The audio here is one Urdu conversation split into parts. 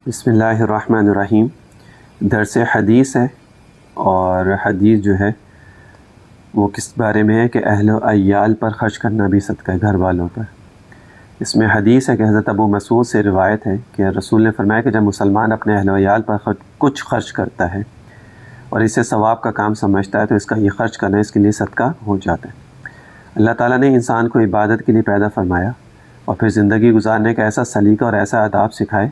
بسم اللہ الرحمن الرحیم۔ درس حدیث ہے، اور حدیث جو ہے وہ کس بارے میں ہے کہ اہل و عیال پر خرچ کرنا بھی صدقہ ہے، گھر والوں پر۔ اس میں حدیث ہے کہ حضرت ابو مسعود سے روایت ہے کہ رسول نے فرمایا کہ جب مسلمان اپنے اہل و عیال پر کچھ خرچ کرتا ہے اور اسے ثواب کا کام سمجھتا ہے تو اس کا یہ خرچ کرنا اس کے لیے صدقہ ہو جاتا ہے۔ اللہ تعالیٰ نے انسان کو عبادت کے لیے پیدا فرمایا اور پھر زندگی گزارنے کا ایسا سلیقہ اور ایسا آداب سکھائے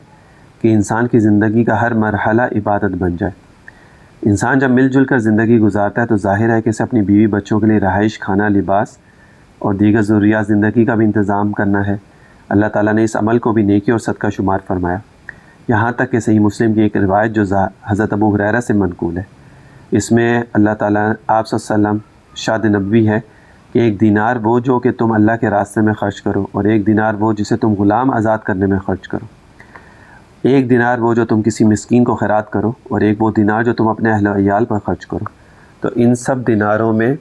کہ انسان کی زندگی کا ہر مرحلہ عبادت بن جائے۔ انسان جب مل جل کر زندگی گزارتا ہے تو ظاہر ہے کہ اسے اپنی بیوی بچوں کے لیے رہائش، کھانا، لباس اور دیگر ضروریات زندگی کا بھی انتظام کرنا ہے۔ اللہ تعالیٰ نے اس عمل کو بھی نیکی اور صدقہ شمار فرمایا، یہاں تک کہ صحیح مسلم کی ایک روایت جو حضرت ابو ہریرہ سے منقول ہے، اس میں اللہ تعالیٰ آپ صلی اللہ علیہ وسلم ارشاد نبوی ہے کہ ایک دینار وہ جو کہ تم اللہ کے راستے میں خرچ کرو، اور ایک دینار وہ جسے تم غلام آزاد کرنے میں خرچ کرو، ایک دینار وہ جو تم کسی مسکین کو خیرات کرو، اور ایک وہ دینار جو تم اپنے اہل و عیال پر خرچ کرو، تو ان سب دیناروں میں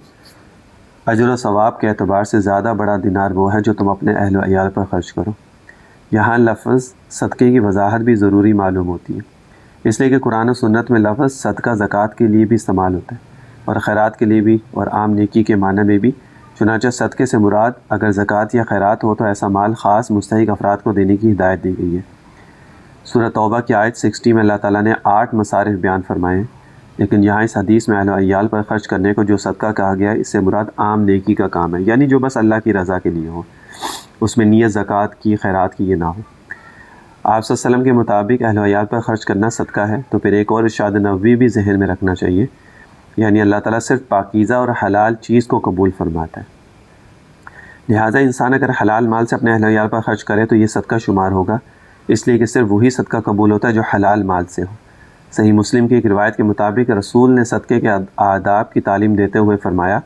اجر و ثواب کے اعتبار سے زیادہ بڑا دینار وہ ہے جو تم اپنے اہل و عیال پر خرچ کرو۔ یہاں لفظ صدقے کی وضاحت بھی ضروری معلوم ہوتی ہے، اس لیے کہ قرآن و سنت میں لفظ صدقہ زکوٰۃ کے لیے بھی استعمال ہوتا ہے اور خیرات کے لیے بھی اور عام نیکی کے معنی میں بھی۔ چنانچہ صدقے سے مراد اگر زکوٰۃ یا خیرات ہو تو ایسا مال خاص مستحق افراد کو دینے کی ہدایت دی گئی ہے۔ سورہ توبہ کی آیت 60 میں اللہ تعالیٰ نے 8 مصارف بیان فرمائے ہیں، لیکن یہاں اس حدیث میں اہل و عیال پر خرچ کرنے کو جو صدقہ کہا گیا ہے، اس سے مراد عام نیکی کا کام ہے، یعنی جو بس اللہ کی رضا کے لیے ہو، اس میں نیت زکوٰۃ کی، خیرات کی یہ نہ ہو۔ آپ صلی اللہ علیہ وسلم کے مطابق اہل و عیال پر خرچ کرنا صدقہ ہے، تو پھر ایک اور ارشاد نبوی بھی ذہن میں رکھنا چاہیے، یعنی اللہ تعالیٰ صرف پاکیزہ اور حلال چیز کو قبول فرماتا ہے، لہٰذا انسان اگر حلال مال سے اپنے اہل و عیال پر خرچ کرے تو یہ صدقہ شمار ہوگا، اس لیے کہ صرف وہی صدقہ قبول ہوتا ہے جو حلال مال سے ہو۔ صحیح مسلم کی ایک روایت کے مطابق رسول نے صدقے کے آداب کی تعلیم دیتے ہوئے فرمایا،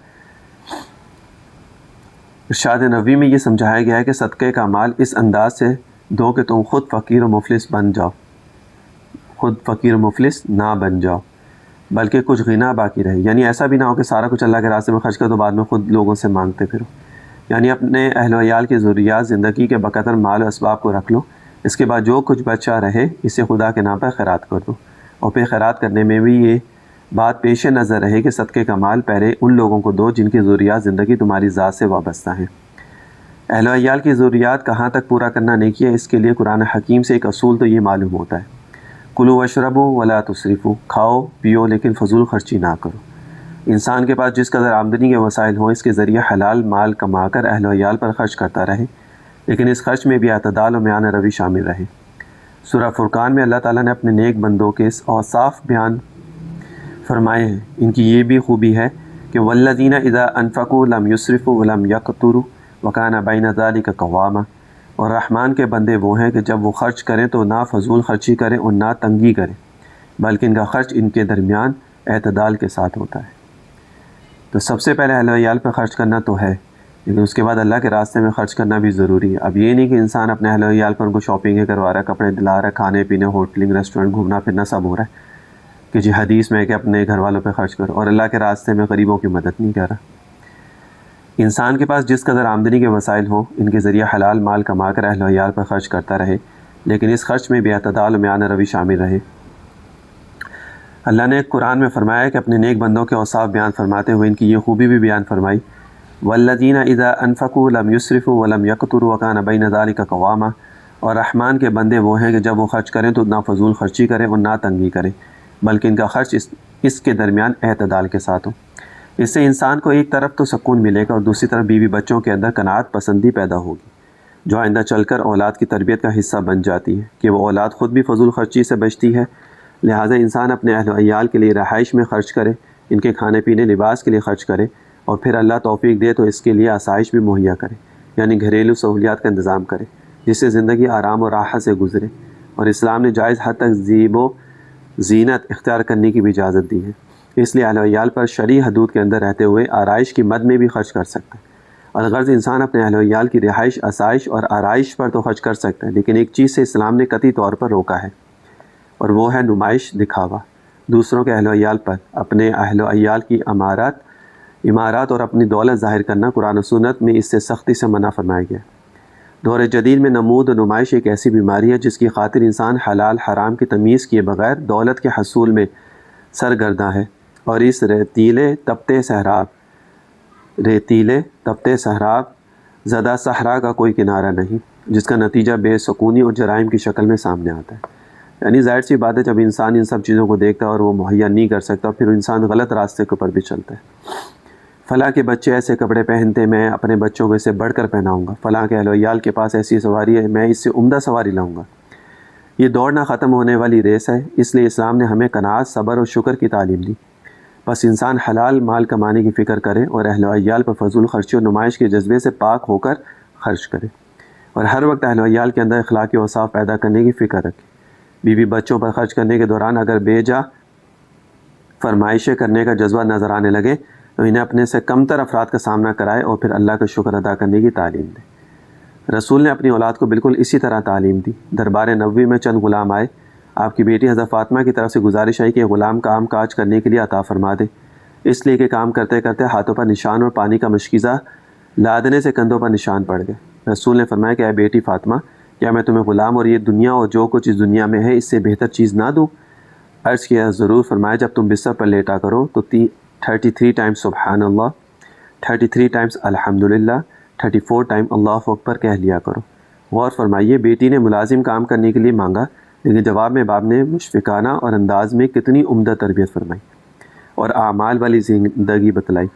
ارشاد نبوی میں یہ سمجھایا گیا ہے کہ صدقے کا مال اس انداز سے دو کہ تم خود فقیر و مفلس نہ بن جاؤ، بلکہ کچھ غنا باقی رہے، یعنی ایسا بھی نہ ہو کہ سارا کچھ اللہ کے راستے میں خرچ کر تو بعد میں خود لوگوں سے مانگتے پھرو، یعنی اپنے اہل و عیال کی ضروریات زندگی کے بقدر مال و اسباب کو رکھ لو، اس کے بعد جو کچھ بچا رہے اسے خدا کے نام پر خیرات کر دو، اور پھر خیرات کرنے میں بھی یہ بات پیش نظر رہے کہ صدقے کا مال پہلے ان لوگوں کو دو جن کی ضروریات زندگی تمہاری ذات سے وابستہ ہیں۔ اہل و عیال کی ضروریات کہاں تک پورا کرنا نیکی ہے، اس کے لیے قرآن حکیم سے ایک اصول تو یہ معلوم ہوتا ہے، کلوا واشربوا ولا تسرفوا، کھاؤ پیو لیکن فضول خرچی نہ کرو۔ انسان کے پاس جس قدر آمدنی کے وسائل ہوں اس کے ذریعے حلال مال کما کر اہل و عیال پر خرچ کرتا رہے، لیکن اس خرچ میں بھی اعتدال و میانہ روی شامل رہے۔ سورہ فرقان میں اللہ تعالیٰ نے اپنے نیک بندوں کے اوصاف بیان فرمائے ہیں، ان کی یہ بھی خوبی ہے کہ والذین اذا انفقوا لم یسرفوا ولم یقتروا وکان بین ذلک قواما، اور رحمان کے بندے وہ ہیں کہ جب وہ خرچ کریں تو نہ فضول خرچی کریں اور نہ تنگی کریں، بلکہ ان کا خرچ ان کے درمیان اعتدال کے ساتھ ہوتا ہے۔ تو سب سے پہلے اہل و عیال پر خرچ کرنا تو ہے، لیکن اس کے بعد اللہ کے راستے میں خرچ کرنا بھی ضروری ہے۔ اب یہ نہیں کہ انسان اپنے اہل و عیال پر ان کو شاپنگیں کروا رہا ہے، کپڑے دلا رہا ہے، کھانے پینے، ہوٹلنگ، ریسٹورنٹ گھومنا پھرنا سب ہو رہا ہے کہ جی حدیث میں ہے کہ اپنے گھر والوں پہ خرچ کرو، اور اللہ کے راستے میں غریبوں کی مدد نہیں کر رہا۔ انسان کے پاس جس قدر آمدنی کے وسائل ہوں ان کے ذریعے حلال مال کما کر اہل و عیال پر خرچ کرتا رہے، لیکن اس خرچ میں بھی اعتدال و میانہ روی شامل رہے۔ اللہ نے قرآن میں فرمایا کہ اپنے نیک بندوں کے اوصاف بیان فرماتے ہوئے ان کی یہ خوبی بھی بیان فرمائی، والذین اذا انفقوا لم یسرفوا ولم یقتروا وکان بین ذلک قواما، اور رحمان کے بندے وہ ہیں کہ جب وہ خرچ کریں تو نہ فضول خرچی کریں اور نہ تنگی کریں، بلکہ ان کا خرچ اس کے درمیان اعتدال کے ساتھ ہو۔ اس سے انسان کو ایک طرف تو سکون ملے گا اور دوسری طرف بیوی بچوں کے اندر قناعت پسندی پیدا ہوگی، جو آئندہ چل کر اولاد کی تربیت کا حصہ بن جاتی ہے کہ وہ اولاد خود بھی فضول خرچی سے بچتی ہے۔ لہٰذا انسان اپنے اہل و عیال کے لیے رہائش میں خرچ کرے، ان کے کھانے پینے لباس کے لیے خرچ کرے، اور پھر اللہ توفیق دے تو اس کے لیے آسائش بھی مہیا کرے، یعنی گھریلو سہولیات کا انتظام کرے جس سے زندگی آرام و راحت سے گزرے۔ اور اسلام نے جائز حد تک زیب و زینت اختیار کرنے کی بھی اجازت دی ہے، اس لیے اہل و عیال پر شرعی حدود کے اندر رہتے ہوئے آرائش کی مد میں بھی خرچ کر سکتا ہے۔ الغرض انسان اپنے اہل و عیال کی رہائش، آسائش اور آرائش پر تو خرچ کر سکتا ہے، لیکن ایک چیز سے اسلام نے قطعی طور پر روکا ہے، اور وہ ہے نمائش، دکھاوا، دوسروں کے اہل و عیال پر اپنے اہل و عیال کی امارات اور اپنی دولت ظاہر کرنا۔ قرآن و سنت میں اس سے سختی سے منع فرمایا گیا۔ دور جدید میں نمود و نمائش ایک ایسی بیماری ہے جس کی خاطر انسان حلال حرام کی تمیز کیے بغیر دولت کے حصول میں سرگرداں ہے، اور اس ریتیلے تپتے صحرا زدہ صحرا کا کوئی کنارہ نہیں، جس کا نتیجہ بے سکونی اور جرائم کی شکل میں سامنے آتا ہے۔ یعنی ظاہر سی بات ہے، جب انسان ان سب چیزوں کو دیکھتا ہے اور وہ مہیا نہیں کر سکتا، پھر انسان غلط راستے کے اوپر بھی چلتا ہے۔ فلاں کے بچے ایسے کپڑے پہنتے، میں اپنے بچوں کو اس سے بڑھ کر پہناؤں گا، فلاں کے اہل و عیال کے پاس ایسی سواری ہے، میں اس سے عمدہ سواری لاؤں گا۔ یہ دوڑنا ختم ہونے والی ریس ہے، اس لیے اسلام نے ہمیں قناعت، صبر اور شکر کی تعلیم دی۔ بس انسان حلال مال کمانے کی فکر کرے اور اہل و عیال پر فضول خرچی اور نمائش کے جذبے سے پاک ہو کر خرچ کرے، اور ہر وقت اہل و عیال کے اندر اخلاقی اوصاف پیدا کرنے کی فکر رکھے۔ بیوی بچوں پر خرچ کرنے کے دوران اگر بے جا فرمائشیں کرنے کا جذبہ نظر آنے لگے تو انہیں اپنے سے کمتر افراد کا سامنا کرائے اور پھر اللہ کا شکر ادا کرنے کی تعلیم دے۔ رسول نے اپنی اولاد کو بالکل اسی طرح تعلیم دی۔ دربار نبوی میں چند غلام آئے، آپ کی بیٹی حضرت فاطمہ کی طرف سے گزارش آئی کہ یہ غلام کام کاج کرنے کے لیے عطا فرما دے، اس لیے کہ کام کرتے کرتے ہاتھوں پر نشان اور پانی کا مشکیزہ لادنے سے کندھوں پر نشان پڑ گئے۔ رسول نے فرمایا کہ اے بیٹی فاطمہ، کیا میں تمہیں غلام اور یہ دنیا اور جو کچھ اس دنیا میں ہے اس سے بہتر چیز نہ دوں؟ عرض کیا ضرور۔ فرمایا جب تم بستر پر لیٹا کرو تو 33 ٹائمز سبحان اللہ، 33 ٹائمز الحمدللہ، 34 ٹائم اللہ اکبر کہہ لیا کرو۔ غور فرمائیے، بیٹی نے ملازم کام کرنے کے لیے مانگا، لیکن جواب میں باپ نے مشفقانہ اور انداز میں کتنی عمدہ تربیت فرمائی اور اعمال والی زندگی بتلائی۔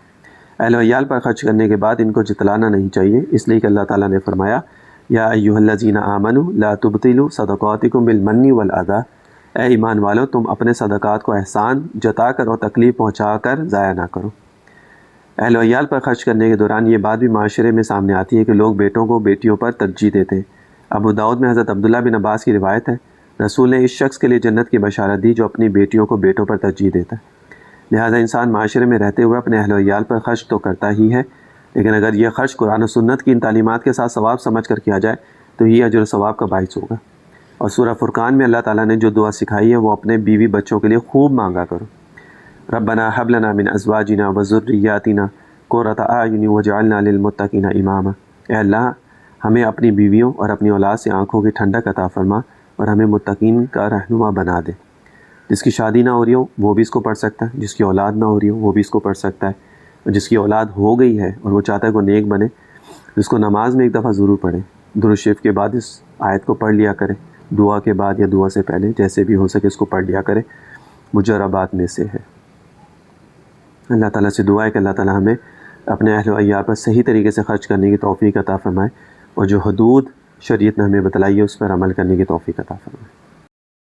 اہل و عیال پر خرچ کرنے کے بعد ان کو جتلانا نہیں چاہیے، اس لیے کہ اللہ تعالیٰ نے فرمایا یا ایھا الذین آمنوا لا تبطلوا صدقاتکم بالمن والاذی، اے ایمان والو تم اپنے صدقات کو احسان جتا کر اور تکلیف پہنچا کر ضائع نہ کرو۔ اہل و عیال پر خرچ کرنے کے دوران یہ بات بھی معاشرے میں سامنے آتی ہے کہ لوگ بیٹوں کو بیٹیوں پر ترجیح دیتے ہیں۔ ابو داؤد میں حضرت عبداللہ بن عباس کی روایت ہے، رسول نے اس شخص کے لیے جنت کی بشارت دی جو اپنی بیٹیوں کو بیٹوں پر ترجیح دیتا ہے۔ لہٰذا انسان معاشرے میں رہتے ہوئے اپنے اہل و عیال پر خرچ تو کرتا ہی ہے، لیکن اگر یہ خرچ قرآن و سنت کی ان تعلیمات کے ساتھ ثواب سمجھ کر کیا جائے تو یہ اجر و ثواب کا باعث ہوگا۔ اور سورہ فرقان میں اللہ تعالیٰ نے جو دعا سکھائی ہے وہ اپنے بیوی بچوں کے لیے خوب مانگا کرو۔ ربنا ھب لنا من ازواجنا وذریاتنا قرۃ اعین واجعلنا للمتقین اماما، اے اللہ ہمیں اپنی بیویوں اور اپنی اولاد سے آنکھوں کی ٹھنڈک عطا فرما اور ہمیں متقین کا رہنما بنا دے۔ جس کی شادی نہ ہو رہی ہو وہ بھی اس کو پڑھ سکتا ہے، جس کی اولاد نہ ہو رہی ہو وہ بھی اس کو پڑھ سکتا ہے، اور جس کی اولاد ہو گئی ہے اور وہ چاہتا ہے کہ وہ نیک بنے، اس کو نماز میں ایک دفعہ ضرور پڑھے، درود شریف کے بعد اس آیت کو پڑھ لیا کرے، دعا کے بعد یا دعا سے پہلے جیسے بھی ہو سکے اس کو پڑھ لیا کرے، مجربات میں سے ہے۔ اللہ تعالیٰ سے دعا ہے کہ اللہ تعالیٰ ہمیں اپنے اہل و عیال پر صحیح طریقے سے خرچ کرنے کی توفیق عطا فرمائے، اور جو حدود شریعت نے ہمیں بتلائی ہے اس پر عمل کرنے کی توفیق عطا فرمائے۔